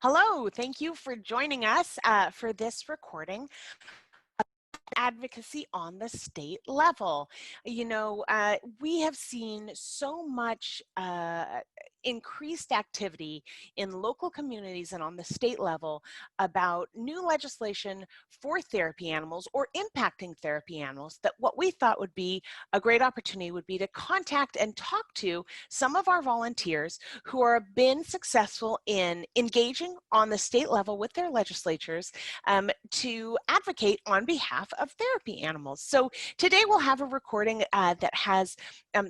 Hello, thank you for joining us for this recording. Advocacy on the state level. We have seen so much increased activity in local communities and on the state level about new legislation for therapy animals or impacting therapy animals, that what we thought would be a great opportunity would be to contact and talk to some of our volunteers who have been successful in engaging on the state level with their legislatures to advocate on behalf of therapy animals. So today we'll have a recording that has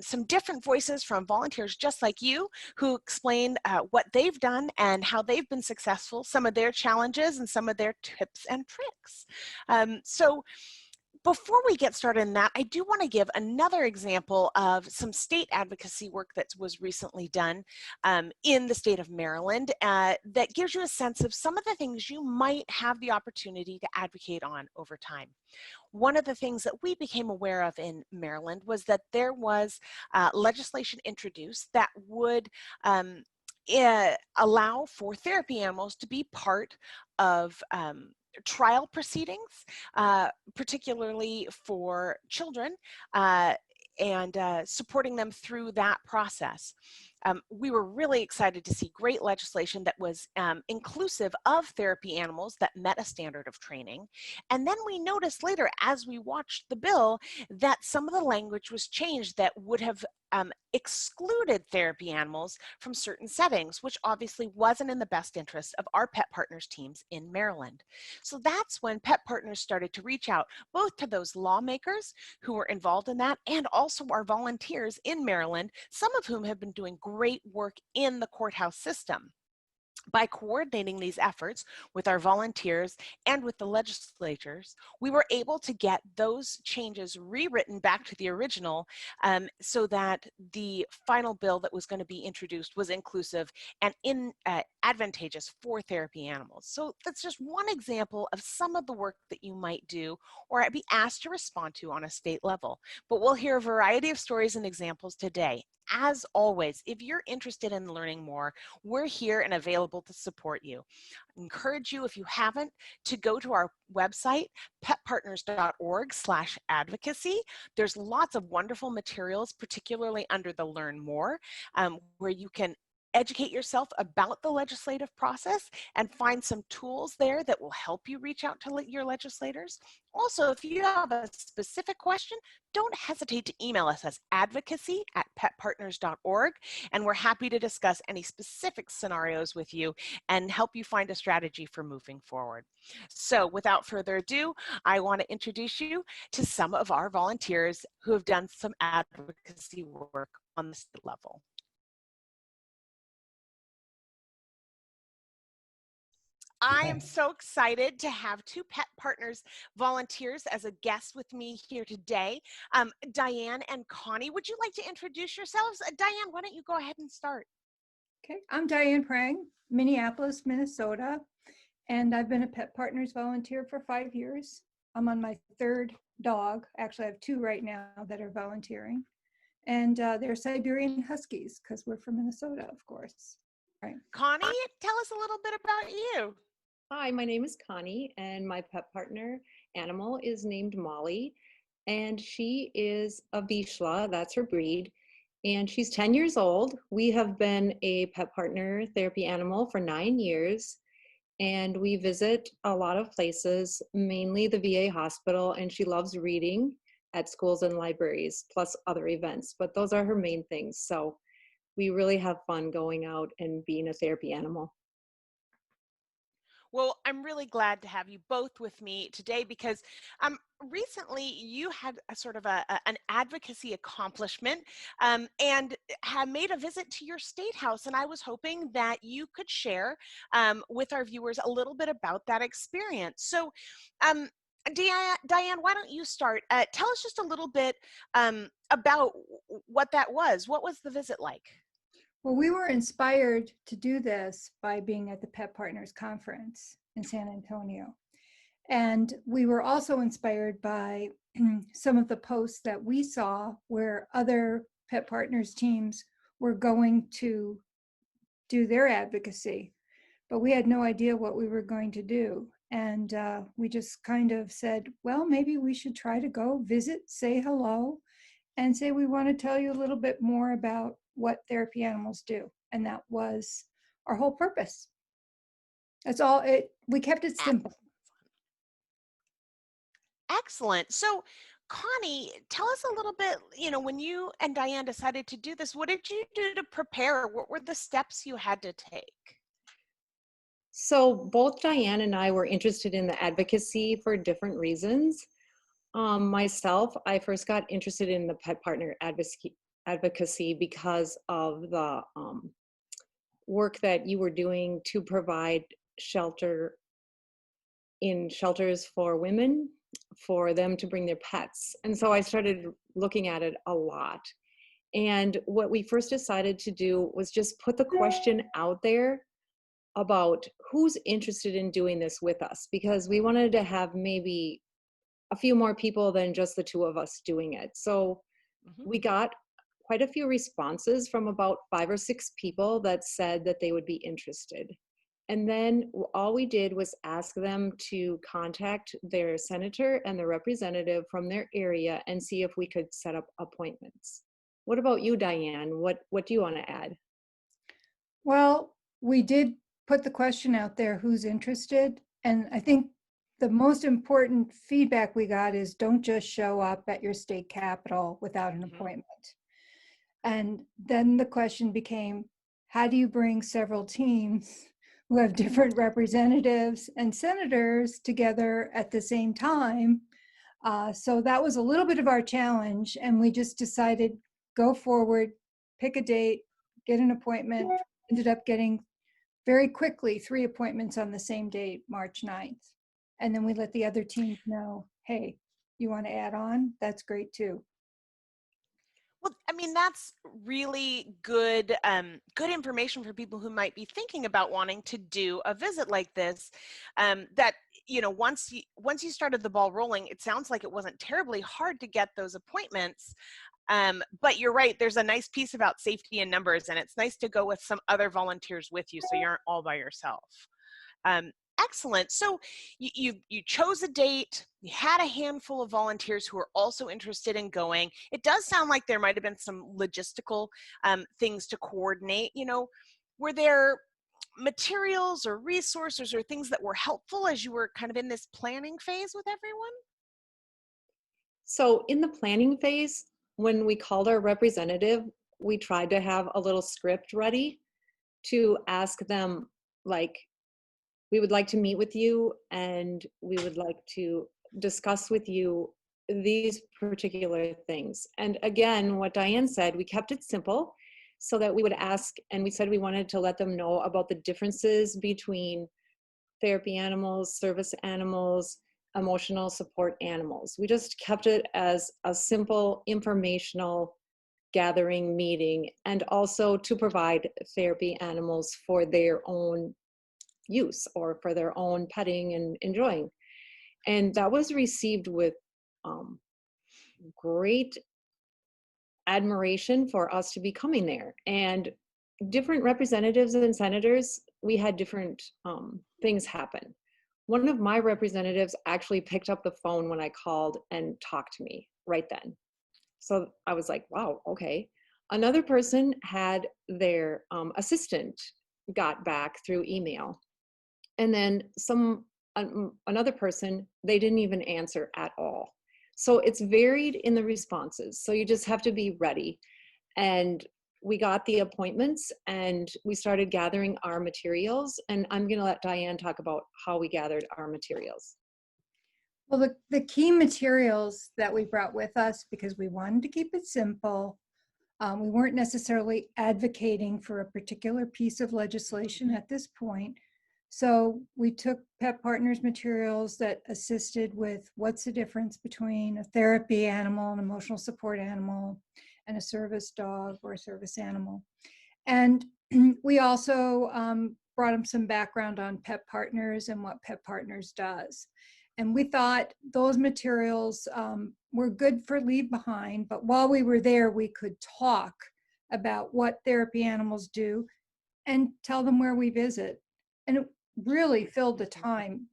some different voices from volunteers just like you who explain what they've done and how they've been successful, some of their challenges and some of their tips and tricks. So before we get started in that, I do want to give another example of some state advocacy work that was recently done in the state of Maryland that gives you a sense of some of the things you might have the opportunity to advocate on over time. One of the things that we became aware of in Maryland was that there was legislation introduced that would allow for therapy animals to be part of trial proceedings, particularly for children, and supporting them through that process. We were really excited to see great legislation that was inclusive of therapy animals that met a standard of training. And then we noticed later, as we watched the bill, that some of the language was changed that would have excluded therapy animals from certain settings, which obviously wasn't in the best interest of our Pet Partners teams in Maryland. So that's when Pet Partners started to reach out both to those lawmakers who were involved in that and also our volunteers in Maryland, some of whom have been doing great work in the courthouse system. By coordinating these efforts with our volunteers and with the legislatures, we were able to get those changes rewritten back to the original so that the final bill that was going to be introduced was inclusive and advantageous for therapy animals. So that's just one example of some of the work that you might do or be asked to respond to on a state level. But we'll hear a variety of stories and examples today. As always, if you're interested in learning more, we're here and available to support you. I encourage you, if you haven't, to go to our website, petpartners.org/advocacy. There's lots of wonderful materials, particularly under the Learn More, where you can educate yourself about the legislative process and find some tools there that will help you reach out to your legislators. Also, if you have a specific question, don't hesitate to email us as advocacy@petpartners.org, and we're happy to discuss any specific scenarios with you and help you find a strategy for moving forward. So without further ado, I want to introduce you to some of our volunteers who have done some advocacy work on the state level. I am so excited to have two Pet Partners volunteers as a guest with me here today. Diane and Connie, would you like to introduce yourselves? Diane, why don't you go ahead and start? Okay, I'm Diane Prang, Minneapolis, Minnesota, and I've been a Pet Partners volunteer for 5 years. I'm on my third dog. Actually, I have two right now that are volunteering, and they're Siberian Huskies because we're from Minnesota, of course. Right. Connie, tell us a little bit about you. Hi, my name is Connie, and my pet partner animal is named Molly, and she is a Vizsla, that's her breed, and she's 10 years old. We have been a pet partner therapy animal for 9 years, and we visit a lot of places, mainly the VA hospital, and she loves reading at schools and libraries, plus other events, but those are her main things. So we really have fun going out and being a therapy animal. Well, I'm really glad to have you both with me today because recently you had a sort of an advocacy accomplishment and have made a visit to your state house. And I was hoping that you could share with our viewers a little bit about that experience. So Diane, why don't you start? Tell us just a little bit about what that was. What was the visit like? Well, we were inspired to do this by being at the Pet Partners Conference in San Antonio. And we were also inspired by some of the posts that we saw where other Pet Partners teams were going to do their advocacy. but we had no idea what we were going to do. And we just kind of said, well, maybe we should try to go visit, say hello, and say we want to tell you a little bit more about what therapy animals do. And that was our whole purpose. That's all. We kept it simple. Excellent. So, Connie, tell us a little bit, when you and Diane decided to do this, what did you do to prepare? What were the steps you had to take? So both Diane and I were interested in the advocacy for different reasons. Myself, I first got interested in the pet partner advocacy because of the work that you were doing to provide shelter in shelters for women, for them to bring their pets. And so I started looking at it a lot. And what we first decided to do was just put the question out there about who's interested in doing this with us, because we wanted to have maybe a few more people than just the two of us doing it. So we got quite a few responses from about 5 or 6 people that said that they would be interested. And then all we did was ask them to contact their senator and the representative from their area and see if we could set up appointments. What about you, Diane? What do you want to add? Well, we did put the question out there, who's interested? And I think the most important feedback we got is don't just show up at your state capitol without an appointment. And then the question became, how do you bring several teams who have different representatives and senators together at the same time? So that was a little bit of our challenge, and we just decided, go forward, pick a date, get an appointment. Ended up getting very quickly 3 appointments on the same date, March 9th. And then we let the other teams know, hey, you want to add on? That's great too. Well, I mean, that's really good, good information for people who might be thinking about wanting to do a visit like this. That, once you started the ball rolling, it sounds like it wasn't terribly hard to get those appointments. But you're right, there's a nice piece about safety in numbers, and it's nice to go with some other volunteers with you so you aren't all by yourself. Excellent. So you chose a date, you had a handful of volunteers who are also interested in going. It does sound like there might have been some logistical things to coordinate. Were there materials or resources or things that were helpful as you were kind of in this planning phase with everyone? So in the planning phase, when we called our representative, we tried to have a little script ready to ask them, like, we would like to meet with you and we would like to discuss with you these particular things. And again, what Diane said, we kept it simple so that we would ask, and we said we wanted to let them know about the differences between therapy animals, service animals, emotional support animals. We just kept it as a simple informational gathering meeting, and also to provide therapy animals for their own use or for their own petting and enjoying. And that was received with great admiration for us to be coming there. And different representatives and senators, we had different things happen. One of my representatives actually picked up the phone when I called and talked to me right then. So I was like, wow, okay. Another person had their assistant got back through email. And then another person, they didn't even answer at all. So it's varied in the responses. So you just have to be ready. And we got the appointments and we started gathering our materials. And I'm going to let Diane talk about how we gathered our materials. Well, the key materials that we brought with us, because we wanted to keep it simple, we weren't necessarily advocating for a particular piece of legislation at this point. So we took Pet Partners materials that assisted with what's the difference between a therapy animal, an emotional support animal, and a service dog or a service animal. And we also brought them some background on Pet Partners and what Pet Partners does. And we thought those materials were good for leave behind, but while we were there, we could talk about what therapy animals do and tell them where we visit. And it really filled the time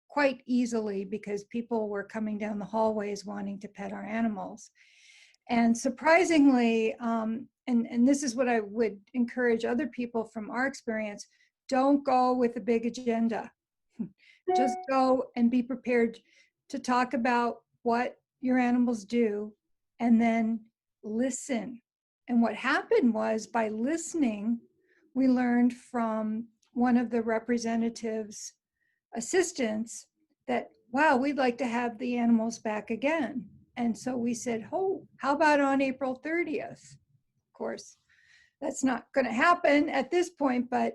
quite easily because people were coming down the hallways wanting to pet our animals. And surprisingly, and this is what I would encourage other people from our experience, don't go with a big agenda. Just go and be prepared to talk about what your animals do and then listen. And what happened was, by listening, we learned from one of the representatives' assistants that, wow, we'd like to have the animals back again. And so we said, oh, how about on April 30th? Of course, that's not going to happen at this point, but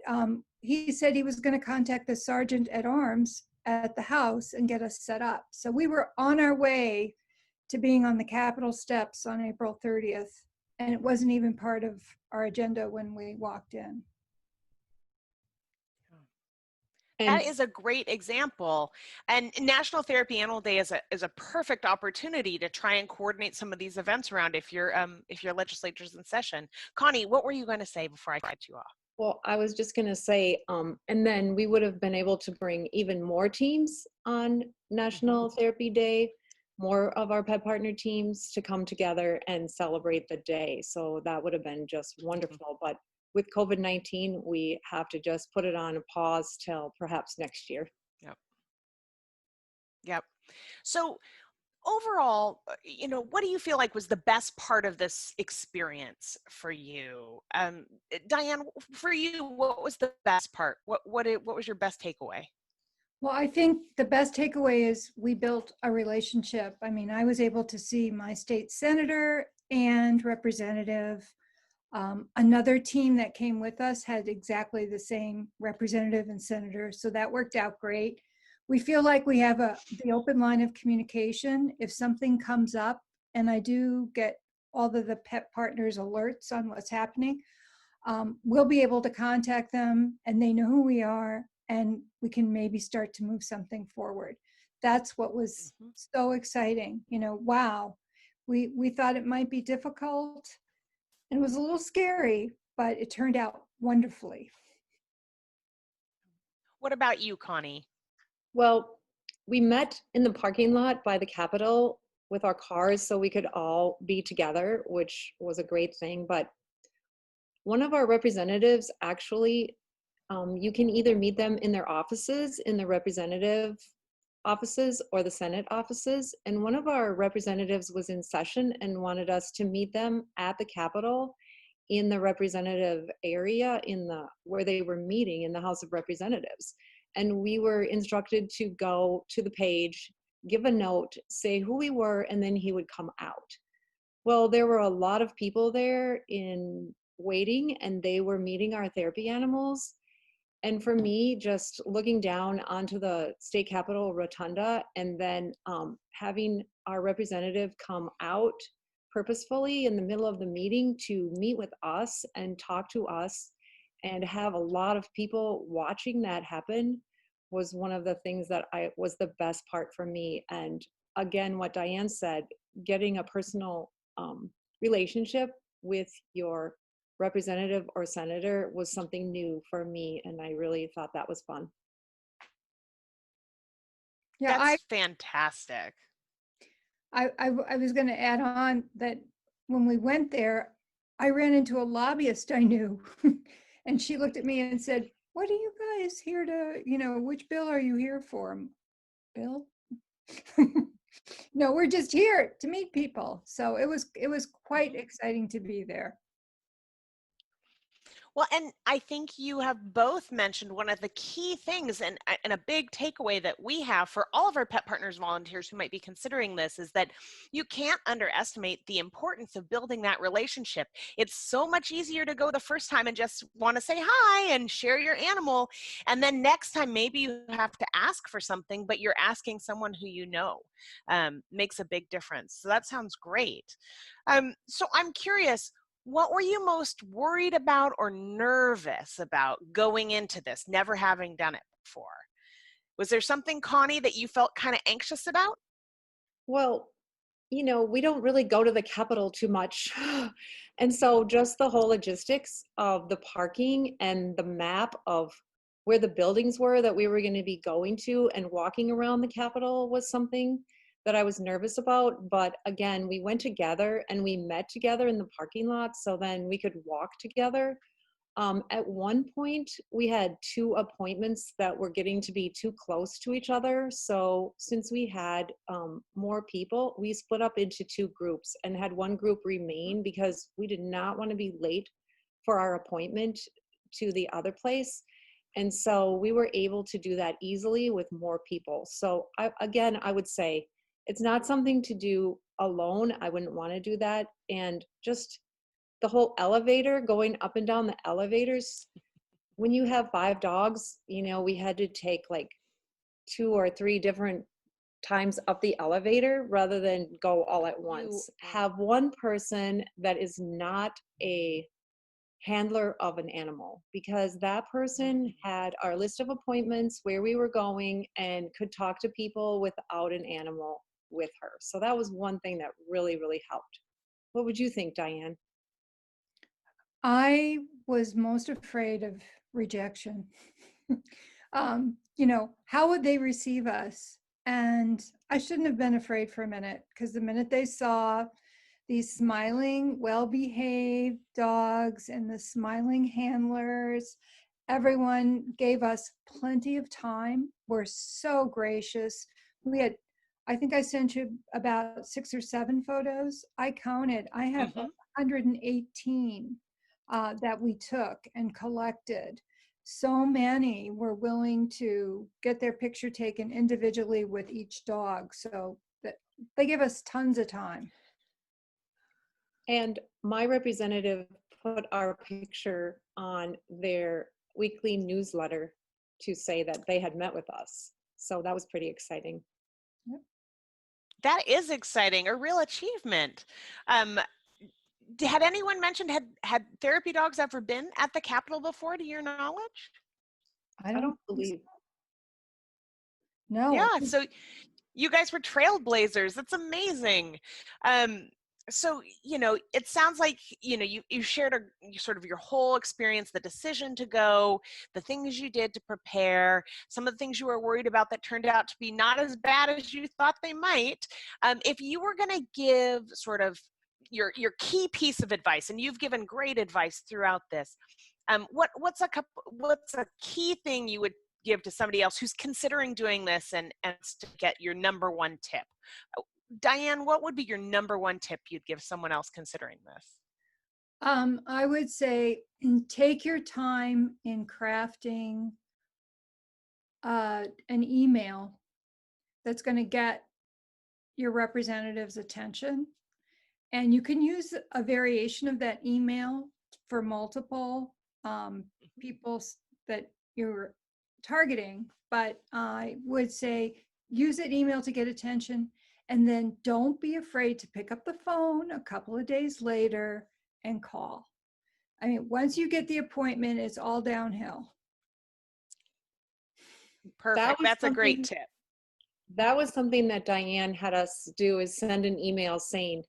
he said he was going to contact the sergeant at arms at the house and get us set up. So we were on our way to being on the Capitol steps on April 30th, and it wasn't even part of our agenda when we walked in. That is a great example. And National Therapy Animal Day is a perfect opportunity to try and coordinate some of these events around if your legislature's in session. Connie, what were you going to say before I cut you off? Well, I was just going to say, and then we would have been able to bring even more teams on National Therapy Day, more of our pet partner teams to come together and celebrate the day. So that would have been just wonderful. But with COVID-19, we have to just put it on a pause till perhaps next year. Yep. Yep. So overall, what do you feel like was the best part of this experience for you? Diane, for you, what was the best part? What was your best takeaway? Well, I think the best takeaway is we built a relationship. I mean, I was able to see my state senator and representative. Another team that came with us had exactly the same representative and senator, so that worked out great. We feel like we have the open line of communication. If something comes up, and I do get all of the pet partners alerts on what's happening, we'll be able to contact them and they know who we are, and we can maybe start to move something forward. That's what was so exciting. Wow, we thought it might be difficult. It was a little scary, but it turned out wonderfully. What about you, Connie? Well, we met in the parking lot by the Capitol with our cars so we could all be together, which was a great thing. But one of our representatives actually, you can either meet them in their offices, in the representative offices or the Senate offices. And one of our representatives was in session and wanted us to meet them at the Capitol in the representative area where they were meeting in the House of Representatives. And we were instructed to go to the page, give a note, say who we were, and then he would come out. Well, there were a lot of people there in waiting, and they were meeting our therapy animals. And for me, just looking down onto the state capitol rotunda and then having our representative come out purposefully in the middle of the meeting to meet with us and talk to us and have a lot of people watching that happen was one of the things that was the best part for me. And again, what Diane said, getting a personal relationship with your representative or senator was something new for me, and I really thought that was fun. Yeah, that's fantastic. I was going to add on that when we went there, I ran into a lobbyist I knew, and she looked at me and said, "What are you guys here to? Which bill are you here for, Bill?" No, we're just here to meet people. So it was quite exciting to be there. Well, and I think you have both mentioned one of the key things and a big takeaway that we have for all of our pet partners volunteers who might be considering this is that you can't underestimate the importance of building that relationship. It's so much easier to go the first time and just want to say hi and share your animal. And then next time, maybe you have to ask for something, but you're asking someone who you know. Makes a big difference. So that sounds great. So I'm curious, what were you most worried about or nervous about going into this, never having done it before? Was there something, Connie, that you felt kind of anxious about? Well, we don't really go to the Capitol too much. And so just the whole logistics of the parking and the map of where the buildings were that we were going to be going to, and walking around the Capitol was something that I was nervous about. But again, we went together and we met together in the parking lot so then we could walk together. At one point, we had 2 appointments that were getting to be too close to each other. So since we had more people, we split up into 2 groups and had one group remain because we did not want to be late for our appointment to the other place. And so we were able to do that easily with more people. So again, I would say it's not something to do alone. I wouldn't want to do that. And just the whole elevator, going up and down the elevators, when you have 5 dogs, you know, we had to take like 2 or 3 different times up the elevator rather than go all at once. Have one person that is not a handler of an animal, because that person had our list of appointments, where we were going, and could talk to people without an animal with her. So that was one thing that really, really helped. What would you think, Diane? I was most afraid of rejection. You know, how would they receive us? And I shouldn't have been afraid for a minute, because the minute they saw these smiling, well-behaved dogs and the smiling handlers, everyone gave us plenty of time. We're so gracious. We had, I think I sent you about 6 or 7 photos. I counted. I have 118 that we took and collected. So many were willing to get their picture taken individually with each dog. So that they give us tons of time. And my representative put our picture on their weekly newsletter to say that they had met with us. So that was pretty exciting. That is exciting, a real achievement. Had anyone mentioned, had therapy dogs ever been at the Capitol before, to your knowledge? I don't believe. No. Yeah, so you guys were trailblazers. That's amazing. So, you know, it sounds like, you know, you shared sort of your whole experience, the decision to go, the things you did to prepare, some of the things you were worried about that turned out to be not as bad as you thought they might. If you were going to give sort of your key piece of advice, and you've given great advice throughout this, what's a key thing you would give to somebody else who's considering doing this and to get your number 1 tip? Diane, what would be your number 1 tip you'd give someone else considering this? I would say take your time in crafting an email that's going to get your representative's attention. And you can use a variation of that email for multiple people that you're targeting. But I would say use that email to get attention. And then don't be afraid to pick up the phone a couple of days later and call. I mean, once you get the appointment, it's all downhill. Perfect. That's a great tip. That was something that Diane had us do, is send an email saying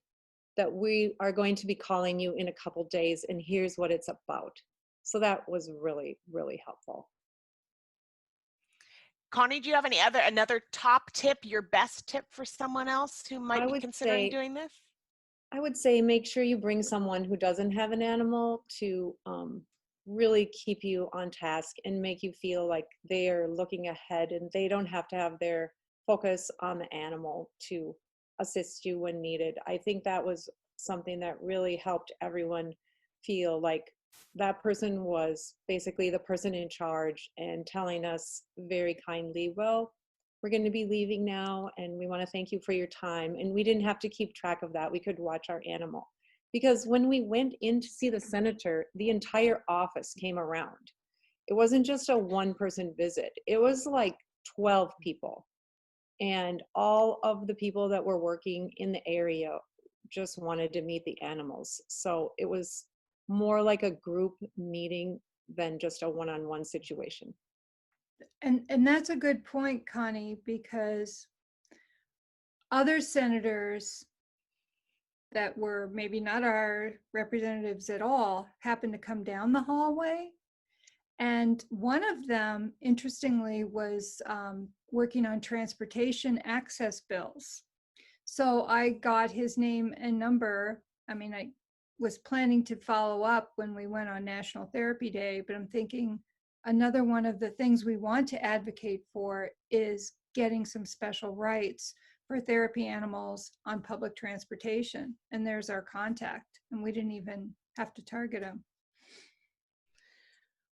that we are going to be calling you in a couple days and here's what it's about. So that was really, really helpful. Connie, do you have another top tip, your best tip for someone else who might be considering doing this? I would say make sure you bring someone who doesn't have an animal to really keep you on task and make you feel like they are looking ahead and they don't have to have their focus on the animal to assist you when needed. I think that was something that really helped everyone feel like that person was basically the person in charge and telling us very kindly, well, we're going to be leaving now and we want to thank you for your time. And we didn't have to keep track of that. We could watch our animal. Because when we went in to see the senator, the entire office came around. It wasn't just a 1-person visit. It was like 12 people. And all of the people that were working in the area just wanted to meet the animals. So it was more like a group meeting than just a one-on-one situation. And that's a good point, Connie, because other senators that were maybe not our representatives at all happened to come down the hallway. And one of them, interestingly, was working on transportation access bills. So I got his name and number. I mean, I was planning to follow up when we went on National Therapy Day, but I'm thinking another one of the things we want to advocate for is getting some special rights for therapy animals on public transportation. And there's our contact, and we didn't even have to target him.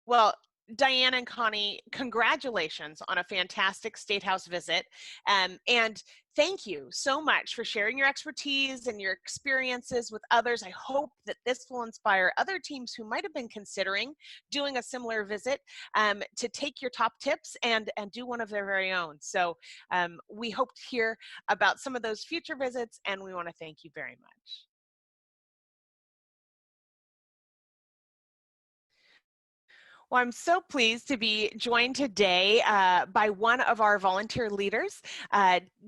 Well, Diane and Connie, congratulations on a fantastic State House visit. And thank you so much for sharing your expertise and your experiences with others. I hope that this will inspire other teams who might have been considering doing a similar visit to take your top tips and do one of their very own. So we hope to hear about some of those future visits, and we want to thank you very much. Well, I'm so pleased to be joined today by one of our volunteer leaders,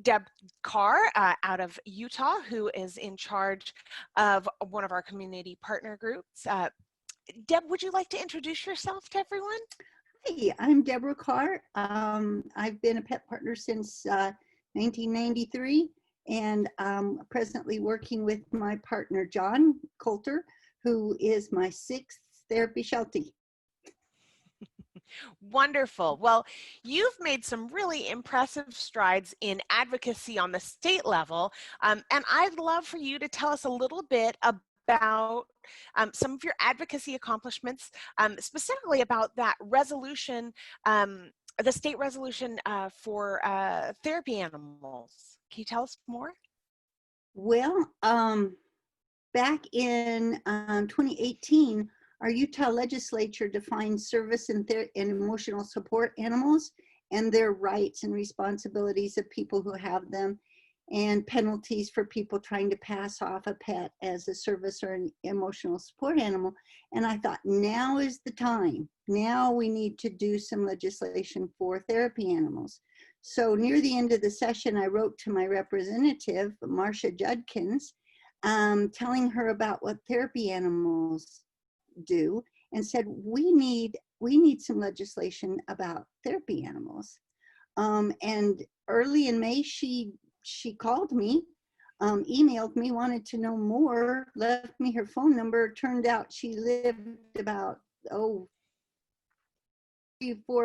Deb Carr out of Utah, who is in charge of one of our community partner groups. Deb, would you like to introduce yourself to everyone? Hey, I'm Deborah Carr. I've been a pet partner since 1993, and I'm presently working with my partner, John Coulter, who is my 6th therapy sheltie. Wonderful. Well, you've made some really impressive strides in advocacy on the state level, and I'd love for you to tell us a little bit about some of your advocacy accomplishments, specifically about that resolution, the state resolution for therapy animals. Can you tell us more? Well, back in 2018, our Utah legislature defined service and emotional support animals and their rights and responsibilities of people who have them, and penalties for people trying to pass off a pet as a service or an emotional support animal. And I thought, now is the time. Now we need to do some legislation for therapy animals. So near the end of the session, I wrote to my representative, Marcia Judkins, telling her about what therapy animals do, and said, we need some legislation about therapy animals. And early in May, she called me, emailed me, wanted to know more, left me her phone number. Turned out she lived about 3-4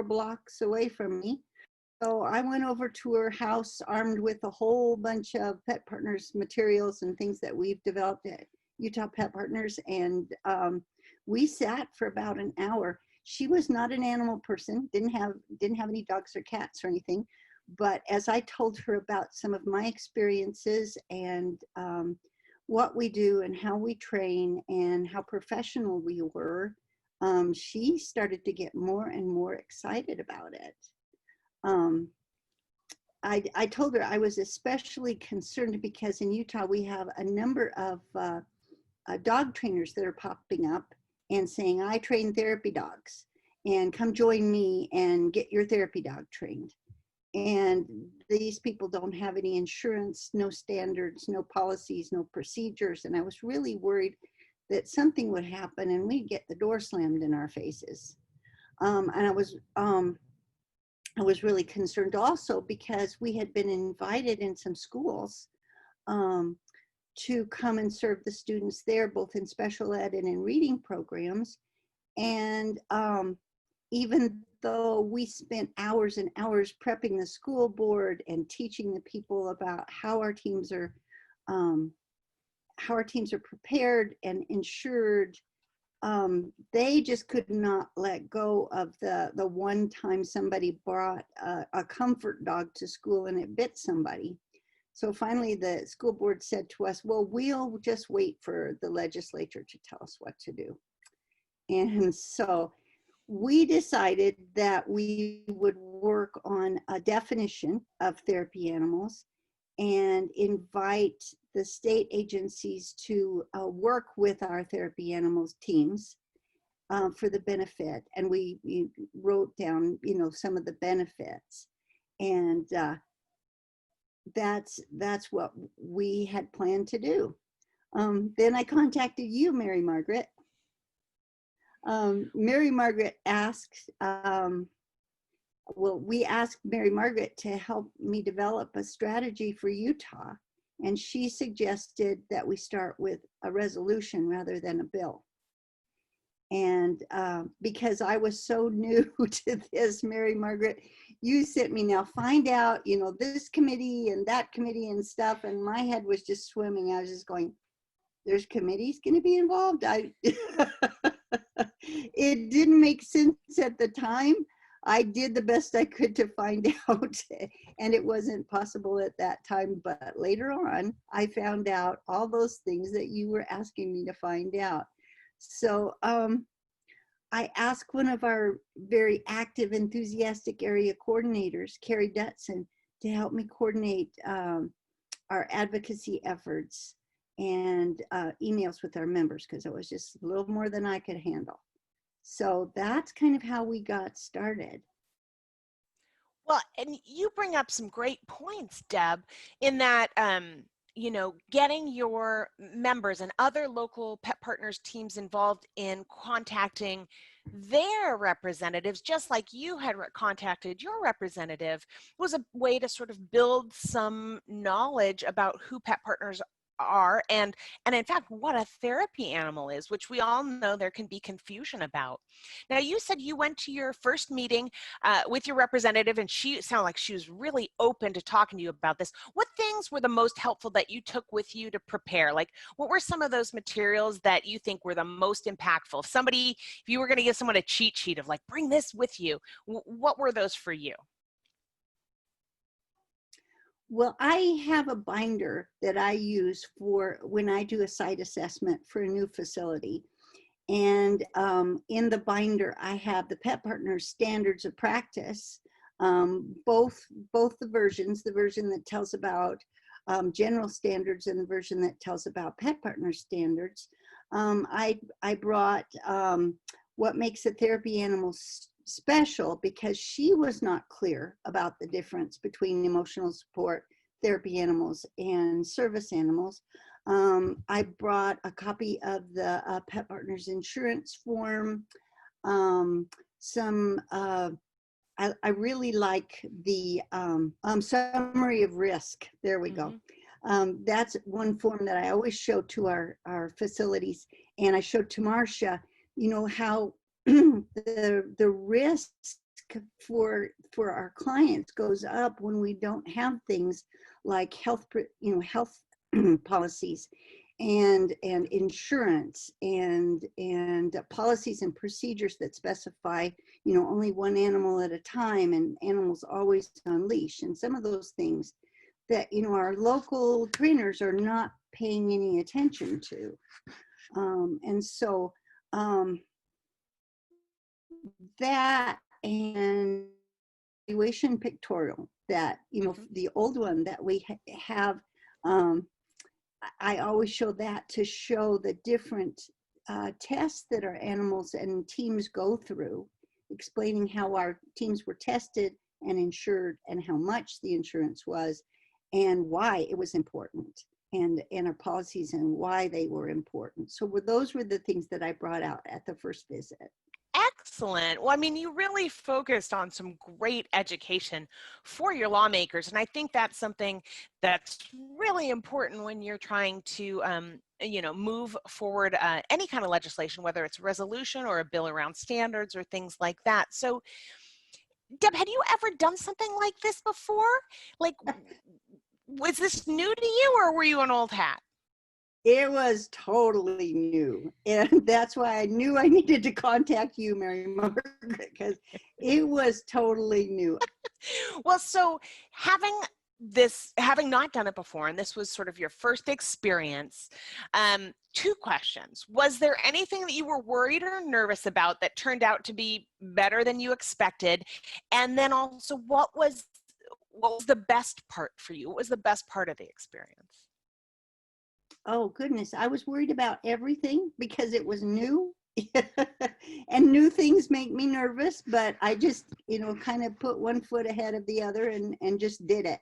blocks away from me. So I went over to her house armed with a whole bunch of Pet Partners materials and things that we've developed at Utah Pet Partners, and we sat for about an hour. She was not an animal person, didn't have any dogs or cats or anything, but as I told her about some of my experiences and what we do and how we train and how professional we were, she started to get more and more excited about it. I told her I was especially concerned because in Utah we have a number of dog trainers that are popping up and saying, I train therapy dogs, and come join me and get your therapy dog trained. And these people don't have any insurance, no standards, no policies, no procedures. And I was really worried that something would happen and we'd get the door slammed in our faces. And I was really concerned also because we had been invited in some schools to come and serve the students there, both in special ed and in reading programs. And even though we spent hours and hours prepping the school board and teaching the people about how our teams are prepared and insured, they just could not let go of the one time somebody brought a comfort dog to school and it bit somebody. So finally the school board said to us, well, we'll just wait for the legislature to tell us what to do. And so we decided that we would work on a definition of therapy animals and invite the state agencies to work with our therapy animals teams for the benefit. And we wrote down, some of the benefits. And that's what we had planned to do. Then I contacted you, Mary Margaret. Mary Margaret asked, we asked Mary Margaret to help me develop a strategy for Utah. And she suggested that we start with a resolution rather than a bill. And because I was so new to this, Mary Margaret, you sent me, now find out, you know, this committee and that committee and stuff. And my head was just swimming. I was just going, there's committees going to be involved. It didn't make sense at the time. I did the best I could to find out, and it wasn't possible at that time. But later on, I found out all those things that you were asking me to find out. So I asked one of our very active, enthusiastic area coordinators, Carrie Dutson, to help me coordinate our advocacy efforts and emails with our members, because it was just a little more than I could handle. So that's kind of how we got started. Well, and you bring up some great points, Deb, in that, you know, getting your members and other local pet partners teams involved in contacting their representatives, just like you had contacted your representative, was a way to sort of build some knowledge about who pet partners are and in fact what a therapy animal is, which we all know there can be confusion about. Now, you said you went to your first meeting with your representative, and she sounded like she was really open to talking to you about this. What things were the most helpful that you took with you to prepare? Like, what were some of those materials that you think were the most impactful? If you were going to give someone a cheat sheet of like, bring this with you, what were those for you? Well, I have a binder that I use for when I do a site assessment for a new facility. And in the binder, I have the Pet Partners Standards of Practice, both the versions, the version that tells about general standards and the version that tells about Pet Partner standards. I brought what makes a therapy animal special, because she was not clear about the difference between emotional support therapy animals and service animals. I brought a copy of the Pet Partners insurance form. I really like the summary of risk. There we go. That's one form that I always show to our facilities, and I showed to Marcia, you know, how the risk for our clients goes up when we don't have things like health policies and insurance and policies and procedures that specify, you know, only one animal at a time and animals always on leash, and some of those things that, you know, our local trainers are not paying any attention to. And so that and evaluation pictorial that, you know, the old one that we have, I always show that to show the different tests that our animals and teams go through, explaining how our teams were tested and insured and how much the insurance was and why it was important, and our policies and why they were important. So those were the things that I brought out at the first visit. Excellent. Well, I mean, you really focused on some great education for your lawmakers. And I think that's something that's really important when you're trying to, you know, move forward any kind of legislation, whether it's a resolution or a bill around standards or things like that. So, Deb, had you ever done something like this before? Like, was this new to you, or were you an old hat? It was totally new. And that's why I knew I needed to contact you, Mary Margaret, because it was totally new. Well, so having not done it before, and this was sort of your first experience, two questions. Was there anything that you were worried or nervous about that turned out to be better than you expected? And then also, what was the best part for you? What was the best part of the experience? Oh, goodness. I was worried about everything because it was new. And new things make me nervous, but I just, you know, kind of put one foot ahead of the other and just did it.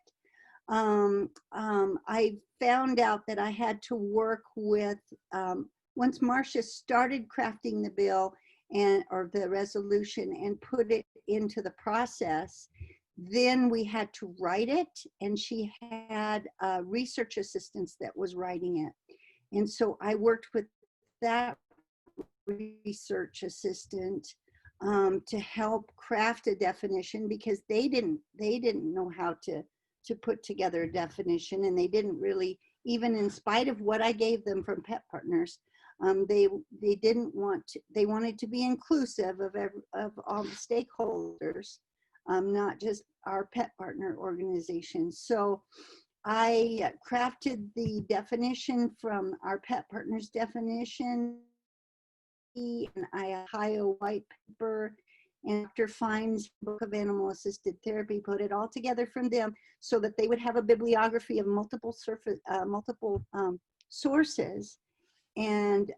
I found out that I had to work with, once Marcia started crafting the bill or the resolution and put it into the process. Then we had to write it, and she had a research assistant that was writing it. And so I worked with that research assistant to help craft a definition, because they didn't know how to put together a definition, and they didn't really, even in spite of what I gave them from Pet Partners, they didn't want to, they wanted to be inclusive of all the stakeholders, not just our pet partner organization. So I crafted the definition from our Pet Partners definition, and I Ohio white paper, and Dr. Fine's book of animal assisted therapy, put it all together from them so that they would have a bibliography of multiple sources. And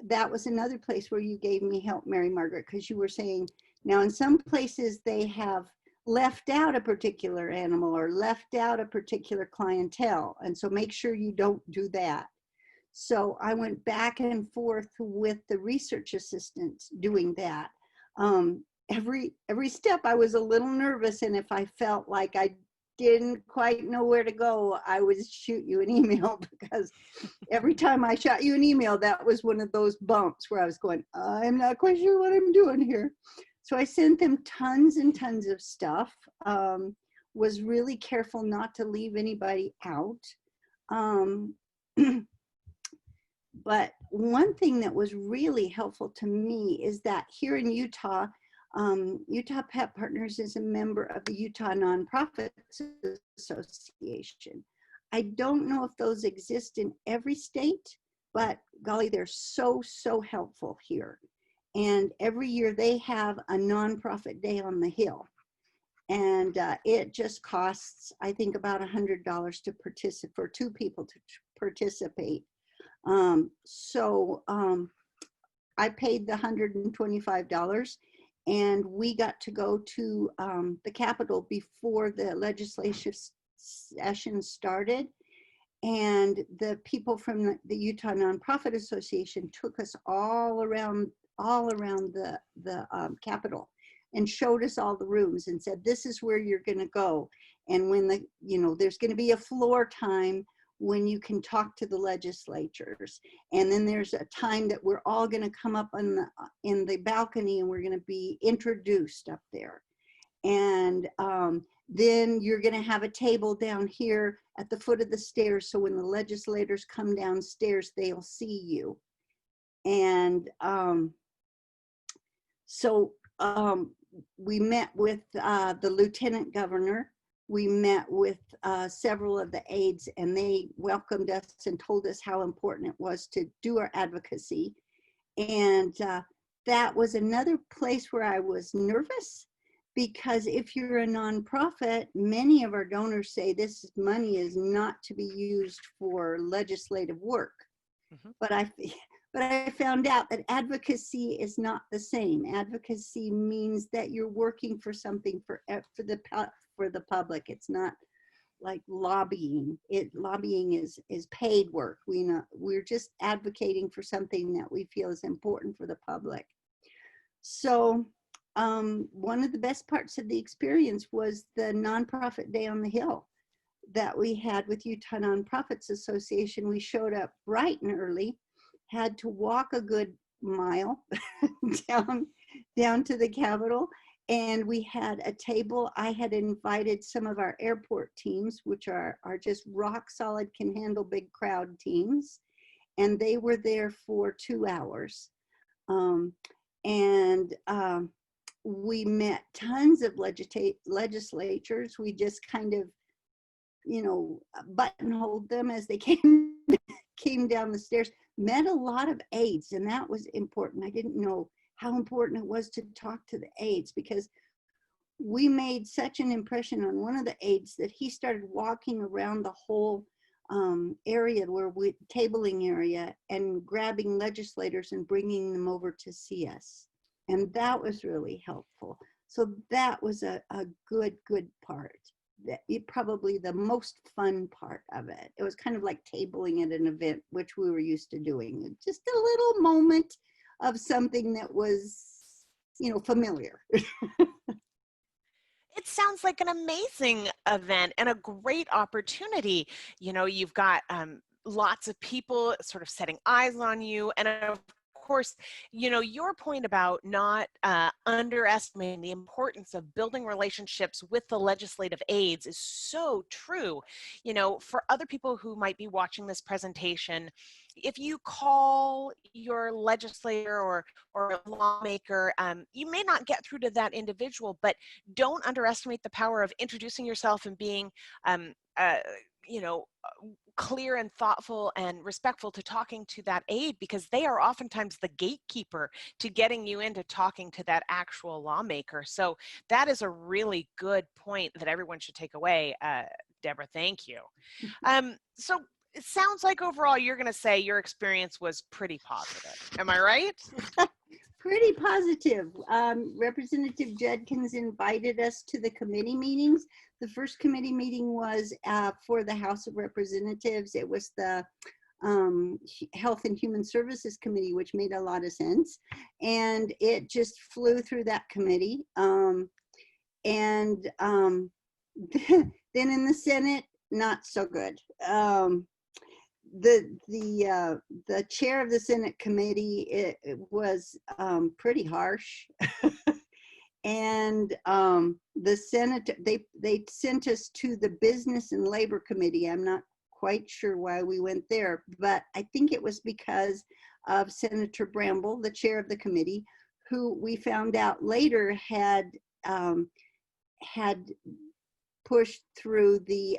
that was another place where you gave me help, Mary Margaret, because you were saying, now in some places they have left out a particular animal or left out a particular clientele. And so make sure you don't do that. So I went back and forth with the research assistant doing that. Every step I was a little nervous, and if I felt like I didn't quite know where to go, I would shoot you an email, because every time I shot you an email, that was one of those bumps where I was going, I'm not quite sure what I'm doing here. So I sent them tons and tons of stuff, was really careful not to leave anybody out. But one thing that was really helpful to me is that here in Utah, Utah Pet Partners is a member of the Utah Nonprofits Association. I don't know if those exist in every state, but golly, they're so, so helpful here. And every year they have a nonprofit day on the Hill. And it just costs, I think, about $100 to participate, for two people to participate. I paid the $125, and we got to go to the Capitol before the legislative session started. And the people from the Utah Nonprofit Association took us all around the Capitol and showed us all the rooms and said, this is where you're going to go. And when there's going to be a floor time when you can talk to the legislatures. And then there's a time that we're all going to come up in the balcony, and we're going to be introduced up there. And then you're going to have a table down here at the foot of the stairs, so when the legislators come downstairs, they'll see you. And we met with the lieutenant governor. We met with several of the aides, and they welcomed us and told us how important it was to do our advocacy. And that was another place where I was nervous, because if you're a nonprofit, many of our donors say this money is not to be used for legislative work. Mm-hmm. But I found out that advocacy is not the same. Advocacy means that you're working for something for the public. It's not like lobbying. Lobbying is paid work. We're just advocating for something that we feel is important for the public. So one of the best parts of the experience was the nonprofit day on the Hill that we had with Utah Nonprofits Association. We showed up bright and early, had to walk a good mile down to the Capitol, and we had a table. I had invited some of our airport teams, which are just rock solid, can handle big crowd teams, and they were there for 2 hours. We met tons of legislators. We just kind of, buttonholed them as they came down the stairs. Met a lot of aides, and that was important. I didn't know how important it was to talk to the aides, because we made such an impression on one of the aides that he started walking around the whole area, tabling area, and grabbing legislators and bringing them over to see us. And that was really helpful. So that was a good part. Probably the most fun part of it. It was kind of like tabling at an event, which we were used to doing. Just a little moment of something that was, familiar. It sounds like an amazing event and a great opportunity. You've got lots of people sort of setting eyes on you. And of course, your point about not underestimating the importance of building relationships with the legislative aides is so true. For other people who might be watching this presentation, if you call your legislator or lawmaker, you may not get through to that individual, but don't underestimate the power of introducing yourself and being, clear and thoughtful and respectful to talking to that aide, because they are oftentimes the gatekeeper to getting you into talking to that actual lawmaker. So that is a really good point that everyone should take away. Deborah, thank you. So it sounds like overall you're going to say your experience was pretty positive. Am I right? Pretty positive. Representative Judkins invited us to the committee meetings. The first committee meeting was for the House of Representatives. It was the Health and Human Services Committee, which made a lot of sense. And it just flew through that committee. Then in the Senate, not so good. The chair of the Senate committee, it was pretty harsh. And the Senate, they sent us to the Business and Labor Committee. I'm not quite sure why we went there, but I think it was because of Senator Bramble, the chair of the committee, who we found out later had pushed through the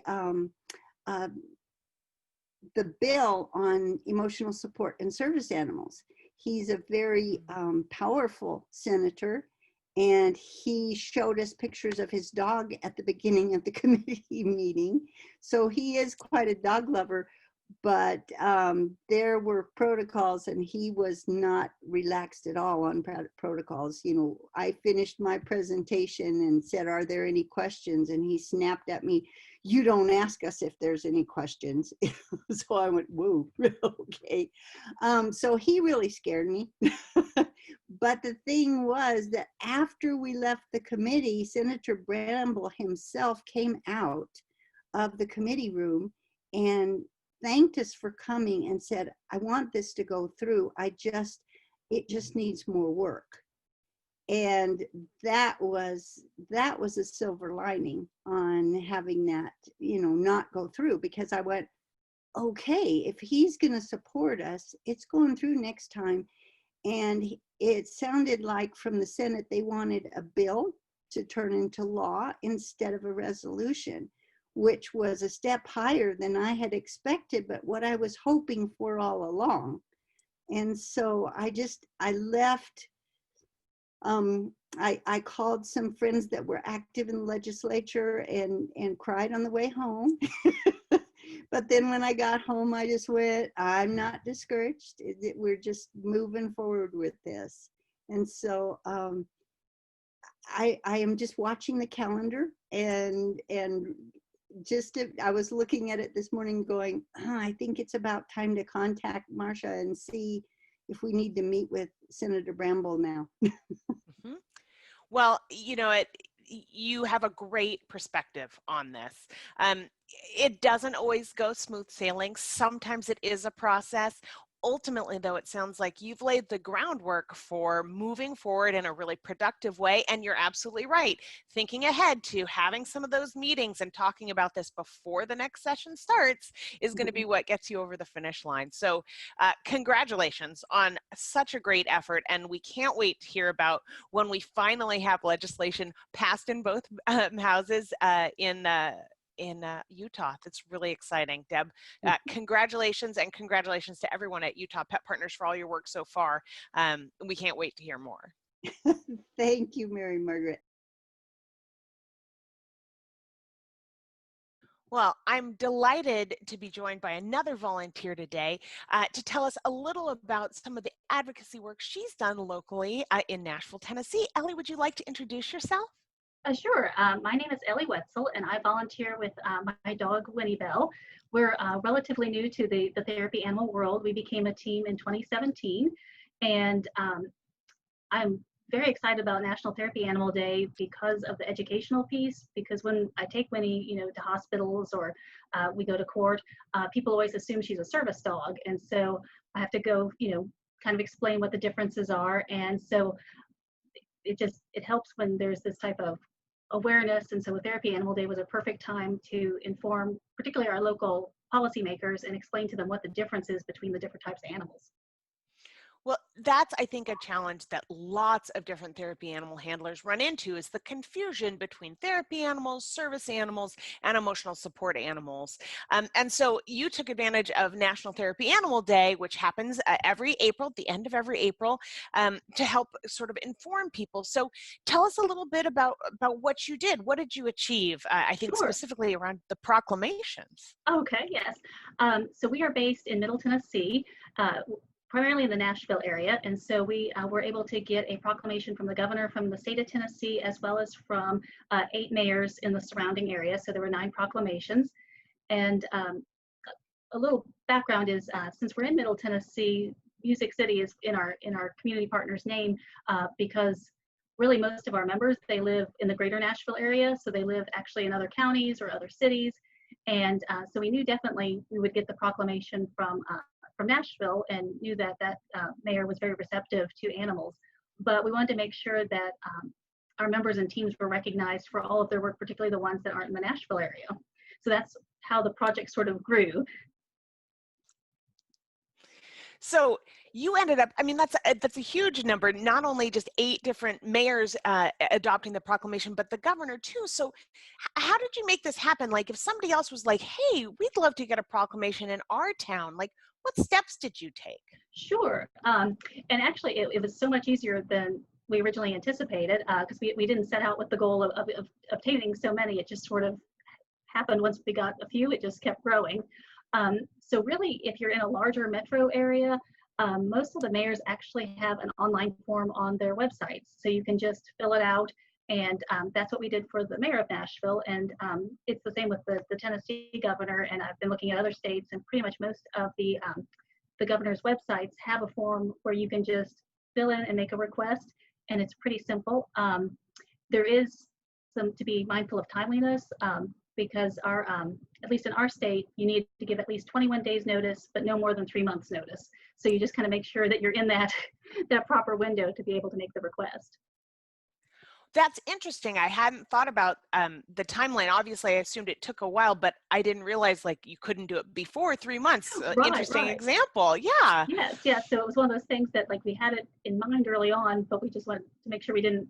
bill on emotional support and service animals. He's a very powerful senator, and he showed us pictures of his dog at the beginning of the committee meeting. So he is quite a dog lover, but there were protocols, and he was not relaxed at all on protocols. I finished my presentation and said, "Are there any questions?" And he snapped at me, "You don't ask us if there's any questions." So I went, whoa, okay. So he really scared me. But the thing was that after we left the committee, Senator Bramble himself came out of the committee room and thanked us for coming and said, "I want this to go through. It just needs more work." And that was a silver lining on having that, not go through, because I went, okay, if he's going to support us, it's going through next time. And it sounded like from the Senate, they wanted a bill to turn into law instead of a resolution, which was a step higher than I had expected, but what I was hoping for all along. And so I left. I called some friends that were active in the legislature and cried on the way home. But then when I got home, I just went, I'm not discouraged. We're just moving forward with this. And so I am just watching the calendar and I was looking at it this morning going, I think it's about time to contact Marcia and see if we need to meet with Senator Bramble now. Mm-hmm. Well, you have a great perspective on this. It doesn't always go smooth sailing. Sometimes it is a process. Ultimately, though, it sounds like you've laid the groundwork for moving forward in a really productive way. And you're absolutely right. Thinking ahead to having some of those meetings and talking about this before the next session starts is going to be what gets you over the finish line. So congratulations on such a great effort. And we can't wait to hear about when we finally have legislation passed in both houses in Utah. That's really exciting. Deb, congratulations, and congratulations to everyone at Utah Pet Partners for all your work so far. We can't wait to hear more. Thank you, Mary Margaret. Well, I'm delighted to be joined by another volunteer today to tell us a little about some of the advocacy work she's done locally in Nashville, Tennessee. Ellie, would you like to introduce yourself? Sure. My name is Ellie Wetzel, and I volunteer with my dog, Winnie Bell. We're relatively new to the therapy animal world. We became a team in 2017, And I'm very excited about National Therapy Animal Day because of the educational piece, because when I take Winnie, to hospitals or we go to court, people always assume she's a service dog. And so I have to go, kind of explain what the differences are. And so it helps when there's this type of awareness. And so Therapy Animal Day was a perfect time to inform, particularly our local policymakers, and explain to them what the difference is between the different types of animals. Well, that's, I think, a challenge that lots of different therapy animal handlers run into, is the confusion between therapy animals, service animals, and emotional support animals. And so you took advantage of National Therapy Animal Day, which happens every April, at the end of every April, to help sort of inform people. So tell us a little bit about what you did. What did you achieve? I think Sure. specifically around the proclamations. Okay, yes. So we are based in Middle Tennessee, primarily in the Nashville area. And so we were able to get a proclamation from the governor from the state of Tennessee, as well as from 8 mayors in the surrounding area. So there were 9 proclamations. And a little background is, since we're in Middle Tennessee, Music City is in our community partner's name because really most of our members, they live in the greater Nashville area. So they live actually in other counties or other cities. And so we knew definitely we would get the proclamation from Nashville, and knew that mayor was very receptive to animals. But we wanted to make sure that our members and teams were recognized for all of their work, particularly the ones that aren't in the Nashville area. So that's how the project sort of grew. So you ended up, I mean, that's a huge number, not only just 8 different mayors adopting the proclamation, but the governor too. So how did you make this happen? Like, if somebody else was like, hey, we'd love to get a proclamation in our town, like, what steps did you take? Sure. And actually, it was so much easier than we originally anticipated, because we didn't set out with the goal of obtaining so many. It just sort of happened. Once we got a few, it just kept growing. So really, if you're in a larger metro area, most of the mayors actually have an online form on their websites. So you can just fill it out. And that's what we did for the mayor of Nashville. And it's the same with the Tennessee governor. And I've been looking at other states, and pretty much most of the governor's websites have a form where you can just fill in and make a request. And it's pretty simple. There is some to be mindful of timeliness, because our, at least in our state, you need to give at least 21 days notice, but no more than 3 months notice. So you just kind of make sure that you're in that proper window to be able to make the request. That's interesting. I hadn't thought about the timeline. Obviously, I assumed it took a while, but I didn't realize like you couldn't do it before 3 months. Interesting example. Yeah. Yes. So it was one of those things that like we had it in mind early on, but we just wanted to make sure we didn't,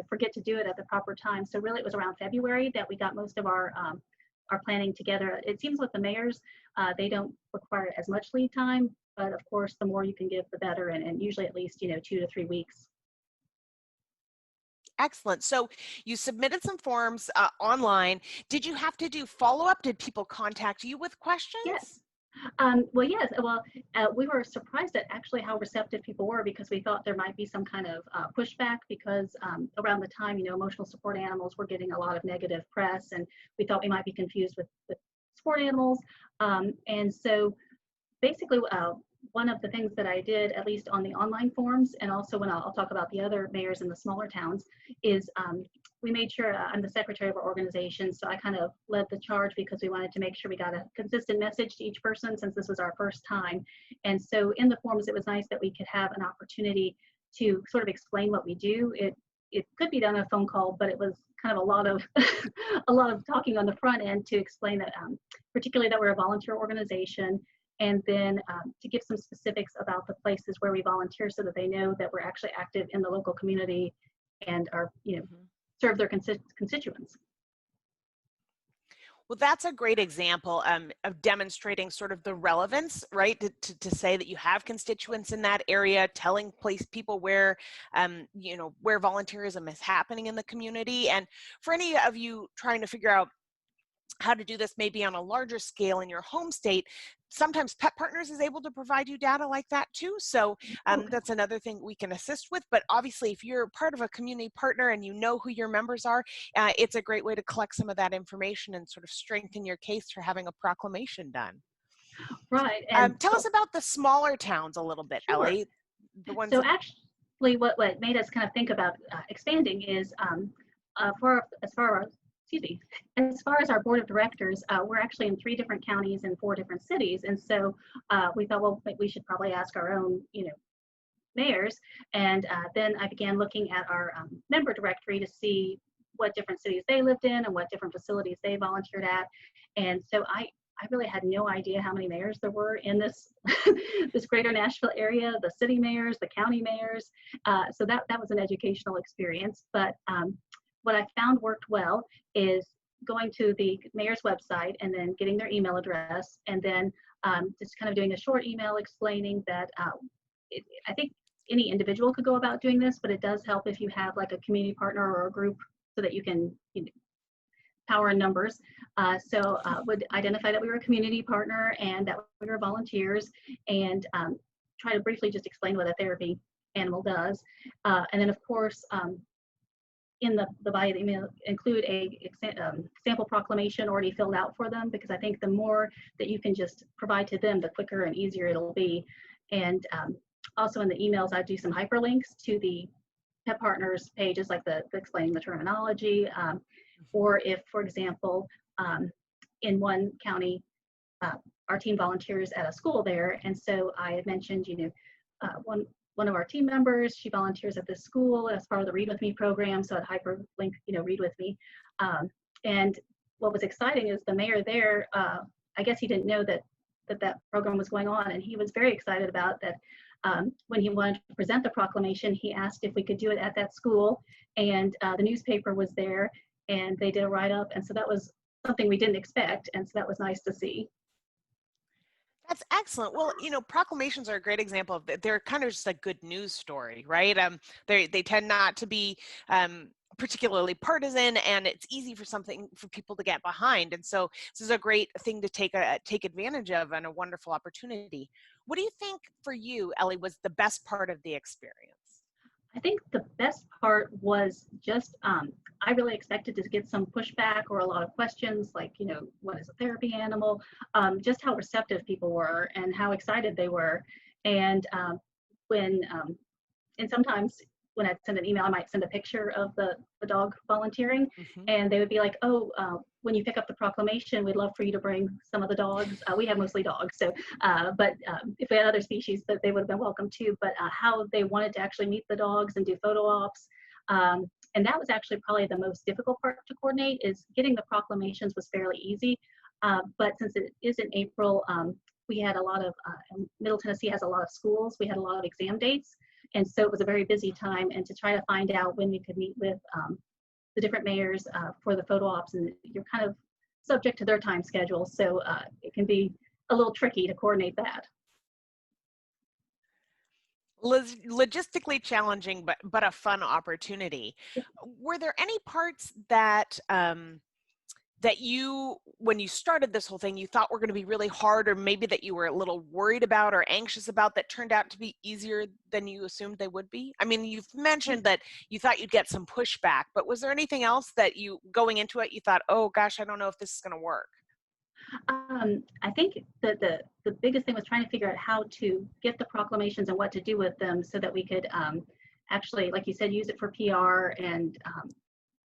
forget to do it at the proper time. So really, it was around February that we got most of our planning together. It seems with the mayors, they don't require as much lead time, but of course, the more you can give, the better, and usually at least 2 to 3 weeks. Excellent. So you submitted some forms online. Did you have to do follow-up? Did people contact you with questions? Yes. Yes. Well, we were surprised at actually how receptive people were, because we thought there might be some kind of pushback, because around the time, emotional support animals were getting a lot of negative press, and we thought we might be confused with sport animals. And so basically, one of the things that I did, at least on the online forms, and also when I'll talk about the other mayors in the smaller towns, is we made sure, I'm the secretary of our organization, so I kind of led the charge, because we wanted to make sure we got a consistent message to each person, since this was our first time. And so in the forms, it was nice that we could have an opportunity to sort of explain what we do. It could be done on a phone call, but it was kind of a lot of a lot of talking on the front end to explain that, particularly that we're a volunteer organization, and then to give some specifics about the places where we volunteer, so that they know that we're actually active in the local community and are, serve their constituents. Well, that's a great example of demonstrating sort of the relevance, right? To say that you have constituents in that area, telling people where, where volunteerism is happening in the community. And for any of you trying to figure out how to do this maybe on a larger scale in your home state, sometimes Pet Partners is able to provide you data like that too. So that's another thing we can assist with. But obviously, if you're part of a community partner and you know who your members are, it's a great way to collect some of that information and sort of strengthen your case for having a proclamation done. Right. And tell us about the smaller towns a little bit, sure. Ellie. the ones So that, actually, what made us kind of think about expanding is as far as our board of directors, we're actually in 3 different counties and 4 different cities, and so we thought, well, we should probably ask our own, mayors, and then I began looking at our member directory to see what different cities they lived in and what different facilities they volunteered at, and so I really had no idea how many mayors there were in this this greater Nashville area, the city mayors, the county mayors. So that was an educational experience. But what I found worked well is going to the mayor's website and then getting their email address, and then just kind of doing a short email explaining that I think any individual could go about doing this, but it does help if you have like a community partner or a group so that you can power in numbers. So would identify that we were a community partner and that we were volunteers, and try to briefly just explain what a therapy animal does. And then of course, in the body of the email, include a sample proclamation already filled out for them, because I think the more that you can just provide to them, the quicker and easier it'll be. And also in the emails, I do some hyperlinks to the Pet Partners pages, like the explaining the terminology, or if, for example, in one county, our team volunteers at a school there, and so I had mentioned, one of our team members, she volunteers at this school as part of the Read With Me program, so I'd hyperlink, Read With Me. And what was exciting is the mayor there, I guess he didn't know that program was going on, and he was very excited about that. When he wanted to present the proclamation, he asked if we could do it at that school, and the newspaper was there, and they did a write-up, and so that was something we didn't expect, and so that was nice to see. that's excellent. Well, proclamations are a great example of that. They're kind of just a good news story, right? They tend not to be particularly partisan, and it's easy for people to get behind. And so this is a great thing to take advantage of, and a wonderful opportunity. What do you think for you, Ellie, was the best part of the experience? I think the best part was just, I really expected to get some pushback or a lot of questions like, what is a therapy animal? Just how receptive people were and how excited they were. And and sometimes when I'd send an email, I might send a picture of the dog volunteering, and they would be like, oh, when you pick up the proclamation, we'd love for you to bring some of the dogs. We have mostly dogs, so but if we had other species, that they would have been welcome too. But how they wanted to actually meet the dogs and do photo ops, and that was actually probably the most difficult part to coordinate. Is getting the proclamations was fairly easy, but since it is in April, we had a lot of Middle Tennessee has a lot of schools. We had a lot of exam dates. And so it was a very busy time, and to try to find out when we could meet with the different mayors for the photo ops, and you're kind of subject to their time schedule, so it can be a little tricky to coordinate that. Logistically challenging, but a fun opportunity. Were there any parts that that you, when you started this whole thing, you thought were going to be really hard, or maybe that you were a little worried about or anxious about, that turned out to be easier than you assumed they would be? I mean, you've mentioned that you thought you'd get some pushback, but was there anything else that you, going into it, you thought, oh gosh, I don't know if this is going to work? I think that the biggest thing was trying to figure out how to get the proclamations and what to do with them so that we could actually, like you said, use it for PR and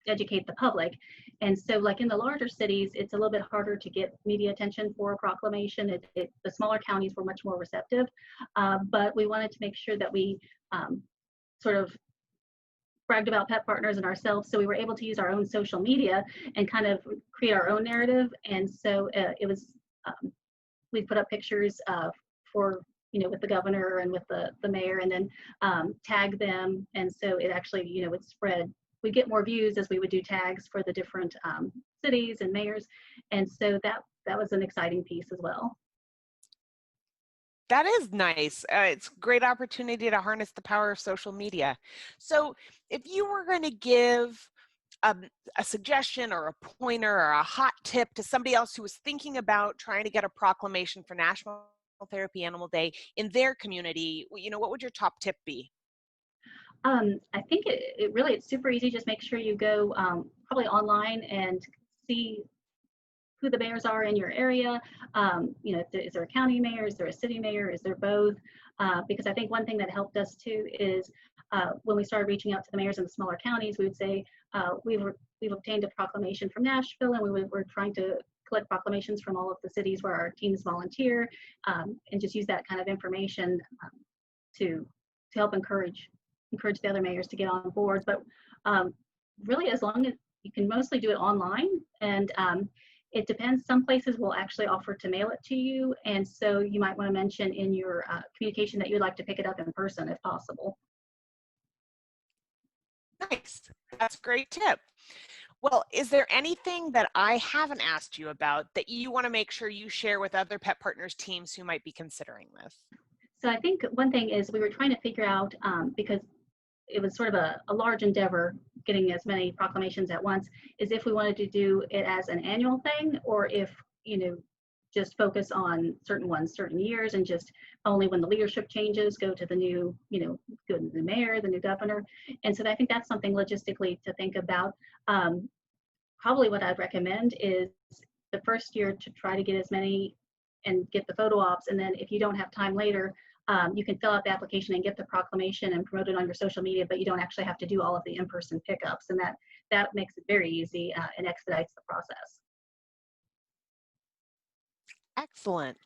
educate the public. And so like in the larger cities, it's a little bit harder to get media attention for a proclamation. The smaller counties were much more receptive, but we wanted to make sure that we sort of bragged about Pet Partners and ourselves, so we were able to use our own social media and kind of create our own narrative. And so it was, we put up pictures for, with the governor and with the mayor, and then tag them. And so it actually, would spread. We'd get more views as we would do tags for the different cities and mayors. And so that was an exciting piece as well. That is nice. It's a great opportunity to harness the power of social media. So if you were going to give a suggestion or a pointer or a hot tip to somebody else who was thinking about trying to get a proclamation for National Therapy Animal Day in their community, what would your top tip be? I think it's super easy. Just make sure you go probably online and see who the mayors are in your area. Is there a county mayor? Is there a city mayor? Is there both? because I think one thing that helped us too is when we started reaching out to the mayors in the smaller counties, we would say, we've obtained a proclamation from Nashville, and we're trying to collect proclamations from all of the cities where our teams volunteer, and just use that kind of information to help encourage the other mayors to get on board. But really, as long as you can mostly do it online, and it depends. Some places will actually offer to mail it to you, and so you might want to mention in your communication that you'd like to pick it up in person if possible. Nice. That's a great tip. Well, is there anything that I haven't asked you about that you want to make sure you share with other Pet Partners teams who might be considering this? So I think one thing is we were trying to figure out, because it was sort of a large endeavor getting as many proclamations at once, is if we wanted to do it as an annual thing, or if, just focus on certain ones, certain years, and just only when the leadership changes, go to the new, go to the mayor, the new governor. And so I think that's something logistically to think about. Probably what I'd recommend is the first year to try to get as many and get the photo ops. And then if you don't have time later, you can fill out the application and get the proclamation and promote it on your social media, but you don't actually have to do all of the in-person pickups. And that makes it very easy and expedites the process. Excellent.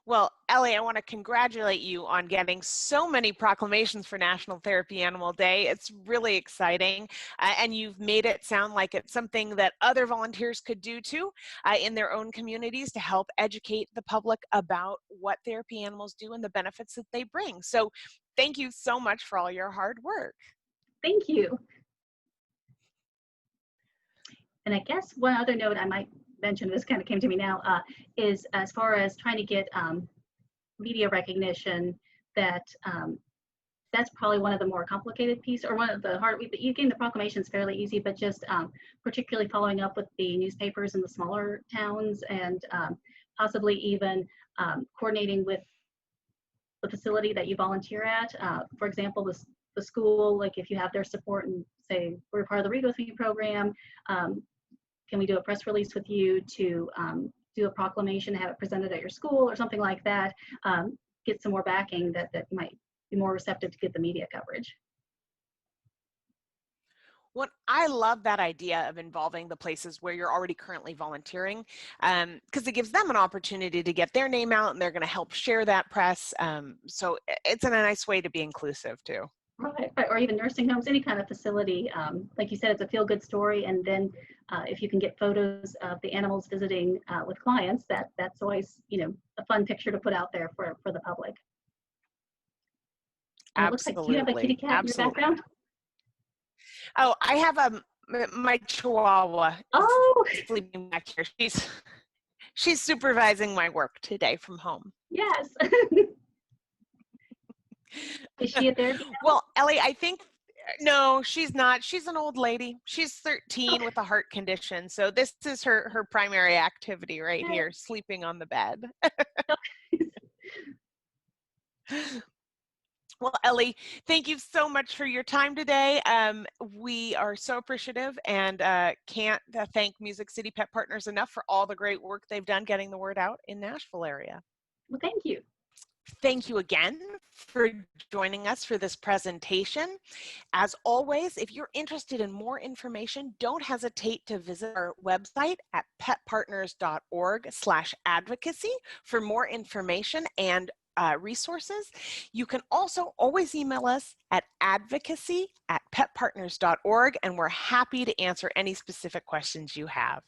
Well, Ellie, I want to congratulate you on getting so many proclamations for National Therapy Animal Day. It's really exciting, and you've made it sound like it's something that other volunteers could do too in their own communities to help educate the public about what therapy animals do and the benefits that they bring. So thank you so much for all your hard work. Thank you. And I guess one other note I might mention, this kind of came to me now, is as far as trying to get media recognition, that's probably one of the more complicated pieces, or one of the hard. Getting the proclamations fairly easy, but just particularly following up with the newspapers in the smaller towns, and possibly even coordinating with the facility that you volunteer at. For example, the school, like if you have their support and say we're part of the Read With Me program, can we do a press release with you to do a proclamation, have it presented at your school or something like that, get some more backing that might be more receptive to get the media coverage. Well, I love that idea of involving the places where you're already currently volunteering, because it gives them an opportunity to get their name out, and they're going to help share that press. So it's a nice way to be inclusive too. Right, or even nursing homes, any kind of facility. Like you said, it's a feel-good story, and then if you can get photos of the animals visiting with clients, that's always a fun picture to put out there for the public. And Absolutely. It looks like, do you have a kitty cat Absolutely. in your background? Oh, I have my Chihuahua. Oh, Sleeping back here. She's supervising my work today from home. yes. Is she a therapy? Well, Ellie, I think, no, she's not. She's an old lady. She's 13 with a heart condition. So this is her primary activity right here, sleeping on the bed. Well, Ellie, thank you so much for your time today. We are so appreciative, and can't thank Music City Pet Partners enough for all the great work they've done getting the word out in Nashville area. Well, thank you. Thank you again for joining us for this presentation. As always, if you're interested in more information, don't hesitate to visit our website at petpartners.org/advocacy for more information and resources. You can also always email us at advocacy@petpartners.org, and we're happy to answer any specific questions you have.